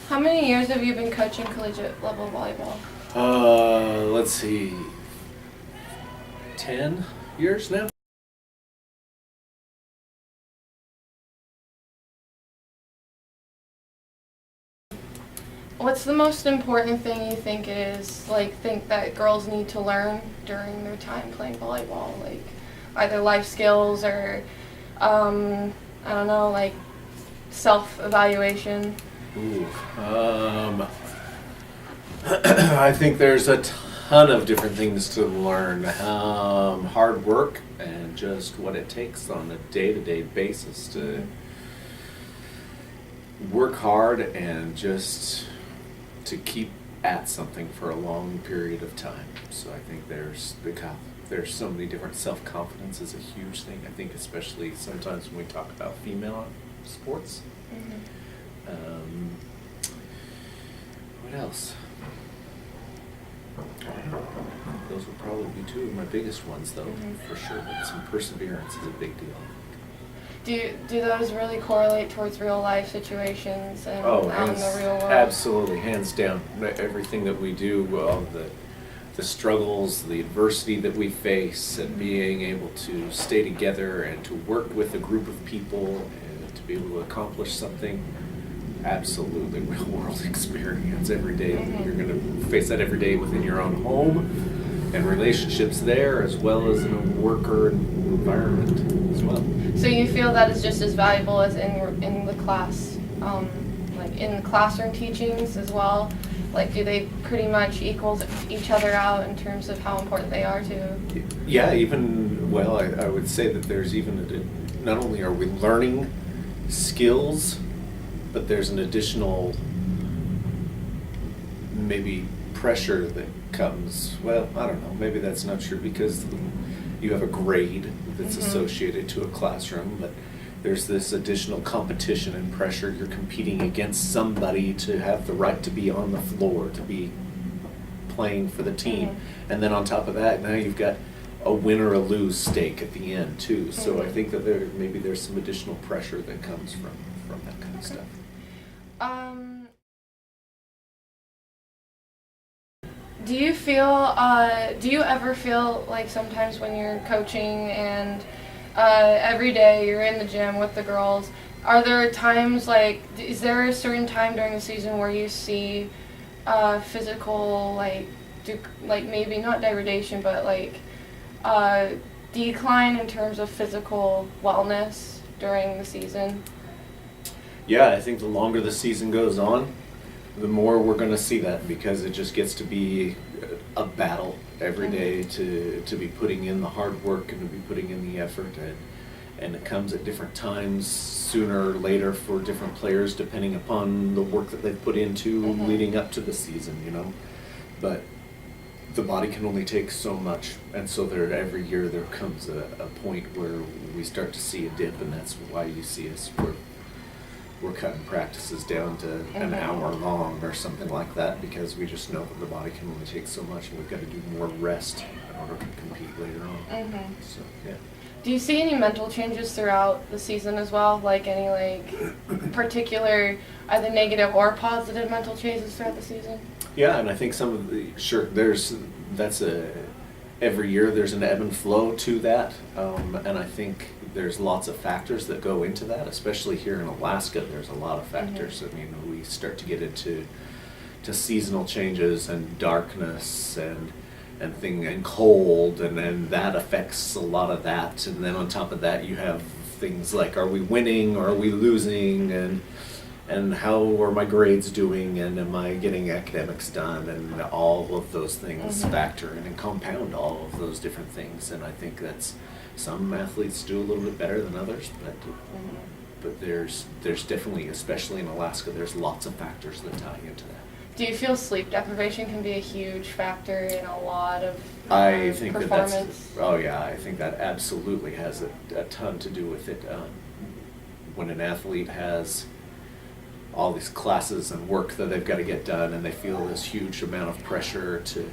How many years have you been coaching collegiate level volleyball? Let's see, 10 years now. What's the most important thing you think think that girls need to learn during their time playing volleyball? Like either life skills or, I don't know, like self-evaluation? Ooh, I think there's a ton of different things to learn. Hard work and just what it takes on a day-to-day basis to work hard and just to keep at something for a long period of time. So I think there's so many different, self-confidence is a huge thing. I think especially sometimes when we talk about female sports. What else? I don't know. Those would probably be two of my biggest ones, though, for sure. But some perseverance is a big deal. Do those really correlate towards real life situations and out in the real world? Absolutely, hands down. Everything that we do, the struggles, the adversity that we face, and being able to stay together and to work with a group of people and to be able to accomplish something. Absolutely real world experience every day. You're going to face that every day within your own home and relationships there, as well as in a worker environment as well. So you feel that is just as valuable as in the class, like in the classroom teachings as well? Like, do they pretty much equal each other out in terms of how important they are to? Yeah, even, well, I would say that there's even, not only are we learning skills, but there's an additional maybe pressure that comes, well, I don't know, maybe that's not true because you have a grade that's associated to a classroom, but there's this additional competition and pressure. You're competing against somebody to have the right to be on the floor, to be playing for the team. And then on top of that, now you've got a win or a lose stake at the end too. So I think that there's some additional pressure that comes from that kind of stuff. Do you ever feel like sometimes when you're coaching and every day you're in the gym with the girls, are there times is there a certain time during the season where you see physical maybe not degradation but decline in terms of physical wellness during the season? Yeah, I think the longer the season goes on, the more we're going to see that, because it just gets to be a battle every day to be putting in the hard work and to be putting in the effort, and it comes at different times, sooner or later for different players, depending upon the work that they've put into leading up to the season, But the body can only take so much, and so every year there comes a point where we start to see a dip, and that's why you see us we're cutting practices down to an hour long or something like that, because we just know that the body can only take so much and we've got to do more rest in order to compete later on. So, yeah. Do you see any mental changes throughout the season as well? Like any particular either negative or positive mental changes throughout the season? Yeah, and I think some of every year there's an ebb and flow to that, and I think there's lots of factors that go into that, especially here in Alaska. There's a lot of factors. I mean, we start to get into seasonal changes and darkness and cold, and then that affects a lot of that. And then on top of that, you have things like, are we winning or are we losing, and how are my grades doing, and am I getting academics done, and all of those things factor in and compound all of those different things. And I think that's, some athletes do a little bit better than others, but there's definitely, especially in Alaska, there's lots of factors that tie into that. Do you feel sleep deprivation can be a huge factor in a lot of I think performance? I think that absolutely has a ton to do with it. When an athlete has all these classes and work that they've got to get done, and they feel this huge amount of pressure to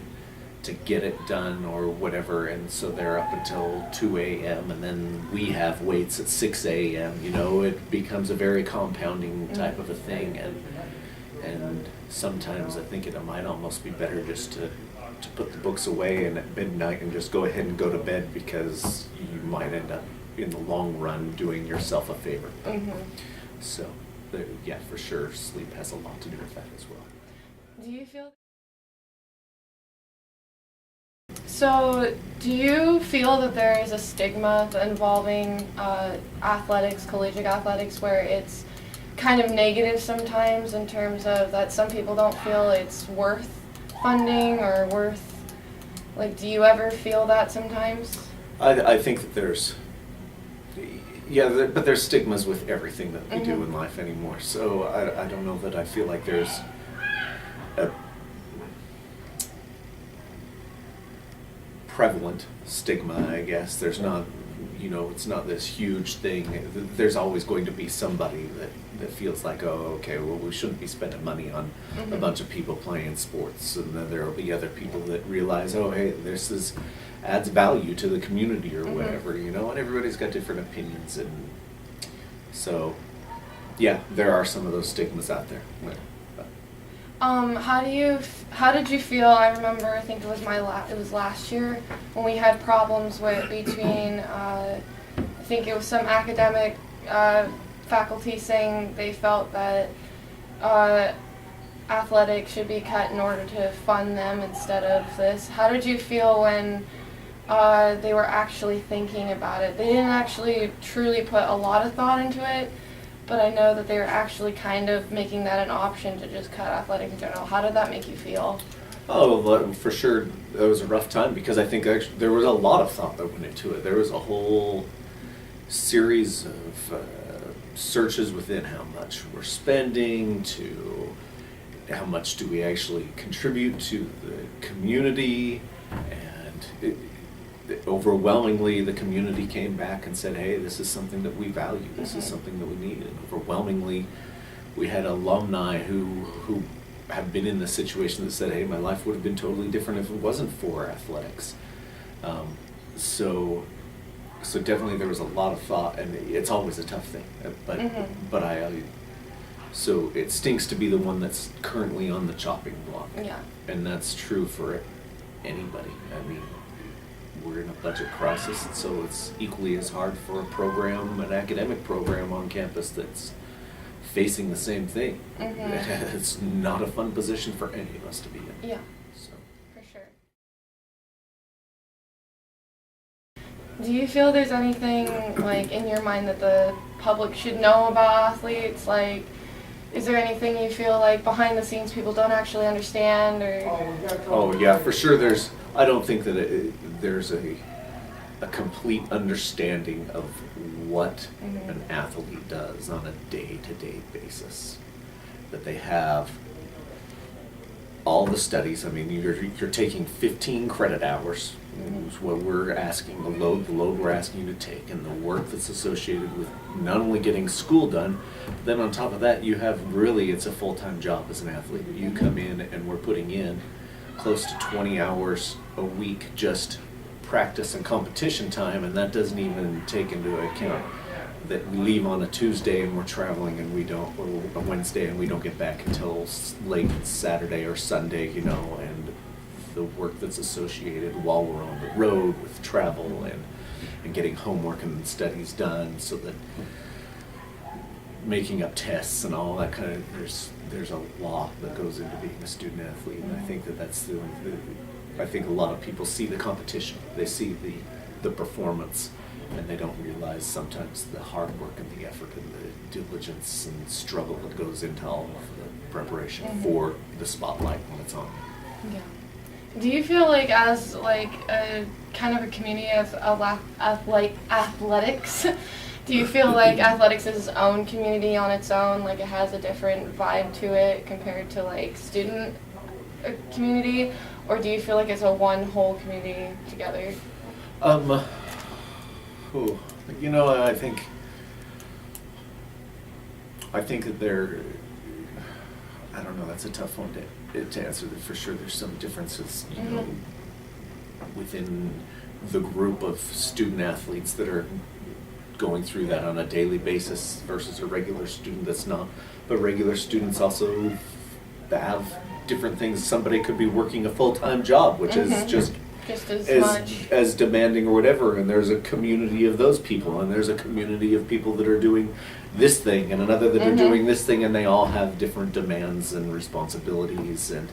get it done or whatever, and so they're up until 2 a.m. and then we have weights at 6 a.m. It becomes a very compounding type of a thing, and sometimes I think it might almost be better just to put the books away and at midnight and just go ahead and go to bed, because you might end up in the long run doing yourself a favor. So yeah, for sure, sleep has a lot to do with that as well. Do you feel? So, do you feel that there is a stigma involving athletics, collegiate athletics, where it's kind of negative sometimes in terms of that some people don't feel it's worth funding or worth, like, do you ever feel that sometimes? I think that there's, but there's stigmas with everything that we do in life anymore. So I don't know that I feel like there's a prevalent stigma, I guess. There's not, it's not this huge thing. There's always going to be somebody that feels like, oh, okay, well, we shouldn't be spending money on a bunch of people playing sports. And then there will be other people that realize, oh, hey, adds value to the community or whatever, and everybody's got different opinions. And so, yeah, there are some of those stigmas out there. How did you feel? I remember, I think it was last year when we had problems between I think it was some academic faculty saying they felt that athletics should be cut in order to fund them instead of this. How did you feel when they were actually thinking about it? They didn't actually truly put a lot of thought into it, but I know that they were actually kind of making that an option to just cut athletics in general. How did that make you feel? Oh, well, for sure, that was a rough time because I think actually there was a lot of thought that went into it. There was a whole series of searches within how much we're spending to how much do we actually contribute to the community, and overwhelmingly the community came back and said, hey, this is something that we value, this is something that we need. And overwhelmingly we had alumni who have been in this situation that said, hey, my life would have been totally different if it wasn't for athletics. So definitely there was a lot of thought, and it's always a tough thing, but so it stinks to be the one that's currently on the chopping block. Yeah. And that's true for anybody. I mean, we're in a budget crisis, and so it's equally as hard for an academic program on campus that's facing the same thing. It's not a fun position for any of us to be in. Yeah, So. for sure. Do you feel there's anything, like, in your mind that the public should know about athletes? Like, is there anything you feel like behind the scenes people don't actually understand, or? Oh yeah, for sure. I don't think that there's a complete understanding of what an athlete does on a day-to-day basis. That they have all the studies. I mean, you're taking 15 credit hours. Is what we're asking, the load we're asking you to take, and the work that's associated with not only getting school done, but then on top of that, you have it's a full-time job as an athlete. You come in and we're putting in close to 20 hours a week just practice and competition time, and that doesn't even take into account that we leave on a Tuesday and we're traveling and or a Wednesday and we don't get back until late Saturday or Sunday, and the work that's associated while we're on the road with travel and getting homework and studies done, so that making up tests and all that kind of, there's a lot that goes into being a student athlete. And I think I think a lot of people see the competition, they see the performance, and they don't realize sometimes the hard work and the effort and the diligence and struggle that goes into all of the preparation for the spotlight when it's on. Yeah. Do you feel like, as like a kind of a community of athletics, do you feel like athletics is its own community on its own, like it has a different vibe to it compared to like student community, or do you feel like it's a one whole community together? I think that I don't know, that's a tough one to answer. For sure there's some differences, within the group of student athletes that are going through that on a daily basis versus a regular student that's not. But regular students also have different things. Somebody could be working a full-time job, which is just as demanding or whatever, and there's a community of those people, and there's a community of people that are doing this thing and another that are doing this thing, and they all have different demands and responsibilities, and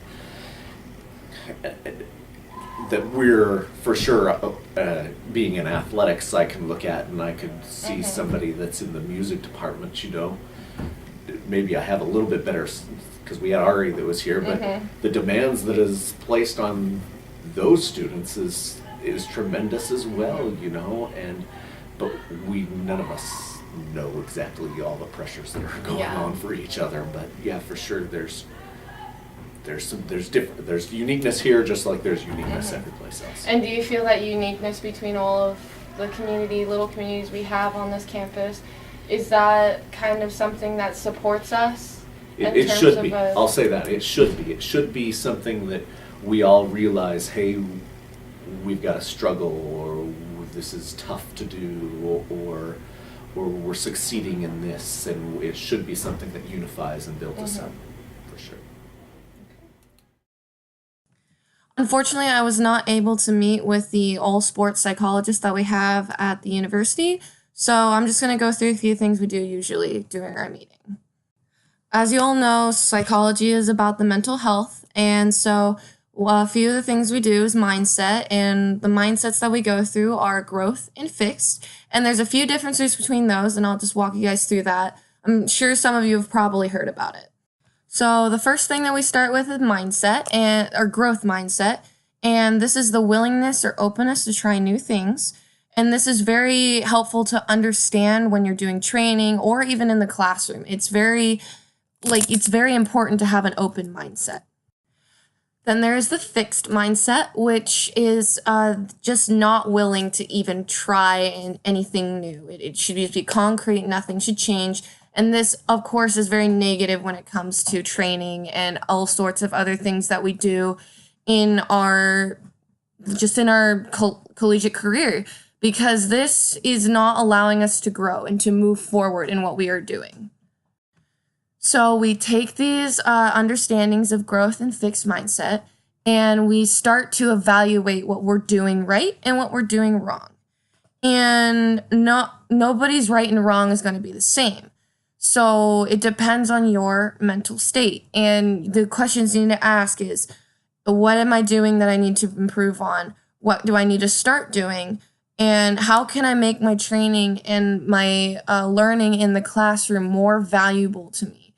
that we're for sure being in athletics, I can look at and I could see somebody that's in the music department, maybe I have a little bit better, because we had Ari that was here, but the demands that is placed on those students is tremendous as well, you know, but none of us know exactly all the pressures that are going on for each other. But yeah, for sure, there's uniqueness here, just like there's uniqueness every place else. And do you feel that uniqueness between all of the little communities we have on this campus, is that kind of something that supports us? It should be. I'll say that. It should be. It should be something that we all realize, hey, we've got a struggle, or this is tough to do, or we're succeeding in this, and it should be something that unifies and builds us up, for sure. Unfortunately, I was not able to meet with the all-sports psychologist that we have at the university, so I'm just going to go through a few things we do usually during our meeting. As you all know, psychology is about the mental health, and so a few of the things we do is mindset, and the mindsets that we go through are growth and fixed, and there's a few differences between those, and I'll just walk you guys through that. I'm sure some of you have probably heard about it. So the first thing that we start with is mindset, or growth mindset, and this is the willingness or openness to try new things. And this is very helpful to understand when you're doing training or even in the classroom. It's very important to have an open mindset. Then there is the fixed mindset, which is just not willing to even try anything new. It should be concrete, nothing should change. And this, of course, is very negative when it comes to training and all sorts of other things that we do in our collegiate career, because this is not allowing us to grow and to move forward in what we are doing. So we take these understandings of growth and fixed mindset, and we start to evaluate what we're doing right and what we're doing wrong. And nobody's right and wrong is going to be the same. So it depends on your mental state. And the questions you need to ask is, what am I doing that I need to improve on? What do I need to start doing? And how can I make my training and my learning in the classroom more valuable to me?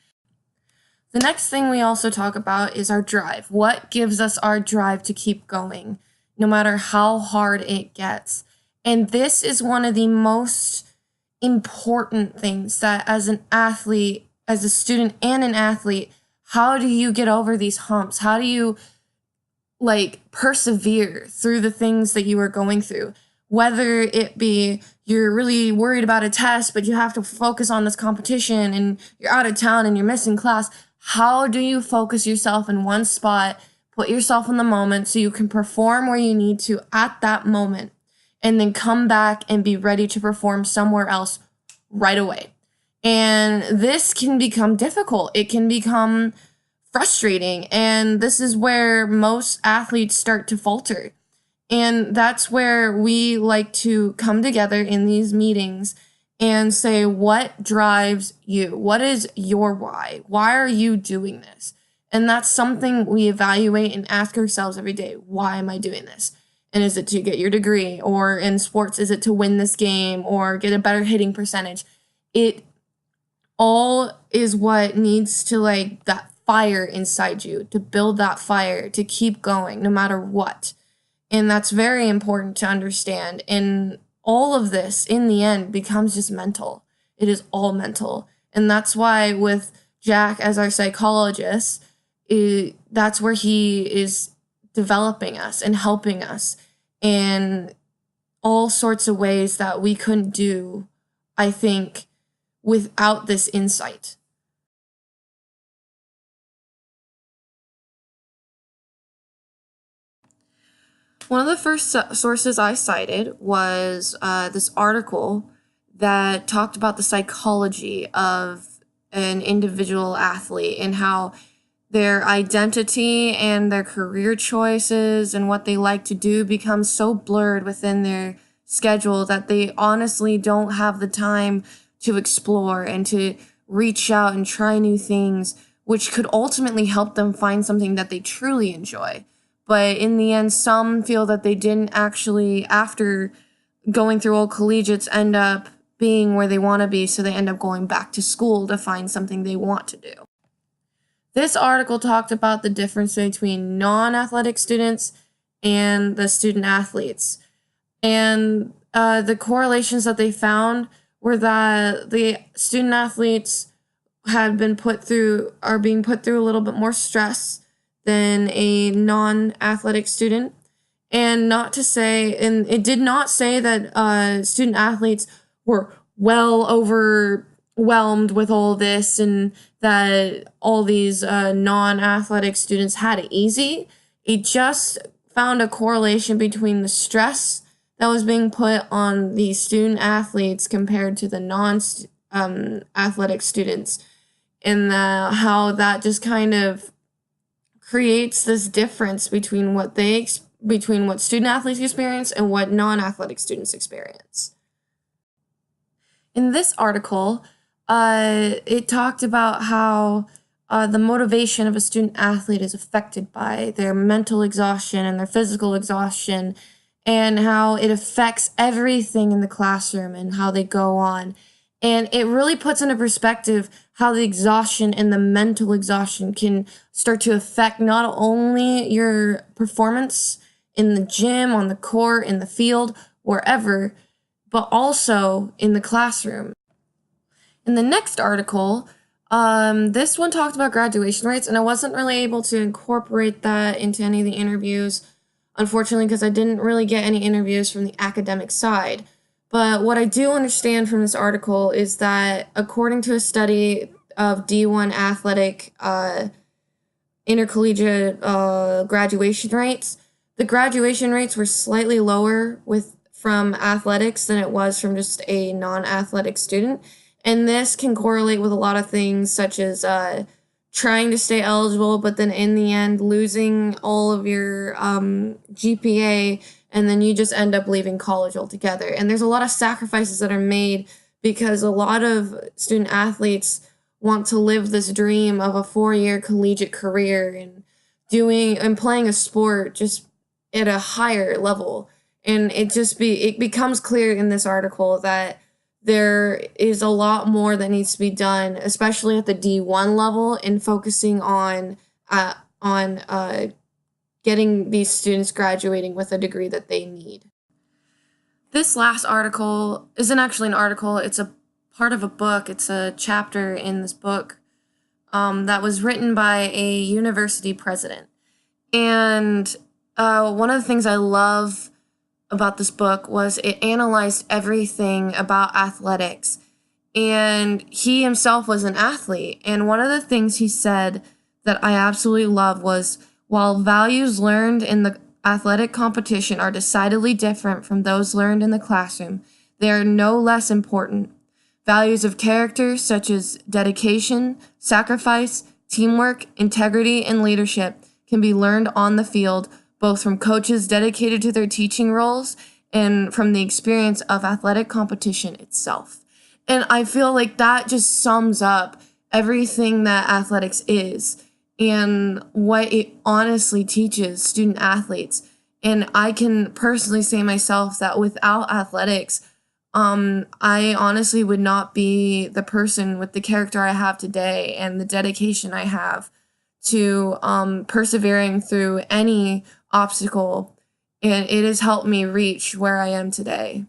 The next thing we also talk about is our drive. What gives us our drive to keep going, no matter how hard it gets? And this is one of the most important things that as an athlete, as a student and an athlete, how do you get over these humps? How do you persevere through the things that you are going through? Whether it be you're really worried about a test, but you have to focus on this competition and you're out of town and you're missing class. How do you focus yourself in one spot, put yourself in the moment so you can perform where you need to at that moment, and then come back and be ready to perform somewhere else right away? And this can become difficult. It can become frustrating. And this is where most athletes start to falter. And that's where we like to come together in these meetings and say, what drives you? What is your why? Why are you doing this? And that's something we evaluate and ask ourselves every day. Why am I doing this? And is it to get your degree? Or in sports, is it to win this game or get a better hitting percentage? It all is what needs to that fire inside you, to build that fire, to keep going no matter what. And that's very important to understand. And all of this, in the end, becomes just mental. It is all mental. And that's why with Jack as our psychologist, that's where he is developing us and helping us in all sorts of ways that we couldn't do, I think, without this insight. One of the first sources I cited was this article that talked about the psychology of an individual athlete and how their identity and their career choices and what they like to do becomes so blurred within their schedule that they honestly don't have the time to explore and to reach out and try new things, which could ultimately help them find something that they truly enjoy. But in the end, some feel that they didn't actually, after going through all collegiates, end up being where they want to be, so they end up going back to school to find something they want to do. This article talked about the difference between non-athletic students and the student athletes. And the correlations that they found were that the student athletes are being put through a little bit more stress than a non-athletic student. And it did not say that student athletes were well overwhelmed with all this and that all these non-athletic students had it easy. It just found a correlation between the stress that was being put on the student athletes compared to the non-athletic students, and how that just kind of creates this difference between what student athletes experience and what non-athletic students experience. In this article, it talked about how the motivation of a student athlete is affected by their mental exhaustion and their physical exhaustion, and how it affects everything in the classroom and how they go on. And it really puts into perspective how the exhaustion and the mental exhaustion can start to affect not only your performance in the gym, on the court, in the field, wherever, but also in the classroom. In the next article, this one talked about graduation rates, and I wasn't really able to incorporate that into any of the interviews, unfortunately, because I didn't really get any interviews from the academic side. But what I do understand from this article is that according to a study of D1 athletic intercollegiate graduation rates, the graduation rates were slightly lower from athletics than it was from just a non-athletic student. And this can correlate with a lot of things, such as trying to stay eligible, but then in the end losing all of your GPA, and then you just end up leaving college altogether. And there's a lot of sacrifices that are made because a lot of student athletes want to live this dream of a 4-year collegiate career and playing a sport just at a higher level. And it becomes clear in this article that there is a lot more that needs to be done, especially at the D1 level, in focusing on getting these students graduating with a degree that they need. This last article isn't actually an article, it's a part of a book. It's a chapter in this book that was written by a university president. And one of the things I love about this book was it analyzed everything about athletics. And he himself was an athlete. And one of the things he said that I absolutely love was, while values learned in the athletic competition are decidedly different from those learned in the classroom, they are no less important. Values of character such as dedication, sacrifice, teamwork, integrity, and leadership can be learned on the field, both from coaches dedicated to their teaching roles and from the experience of athletic competition itself. And I feel like that just sums up everything that athletics is and what it honestly teaches student athletes. And I can personally say myself that without athletics, I honestly would not be the person with the character I have today and the dedication I have to persevering through any obstacle. And it has helped me reach where I am today.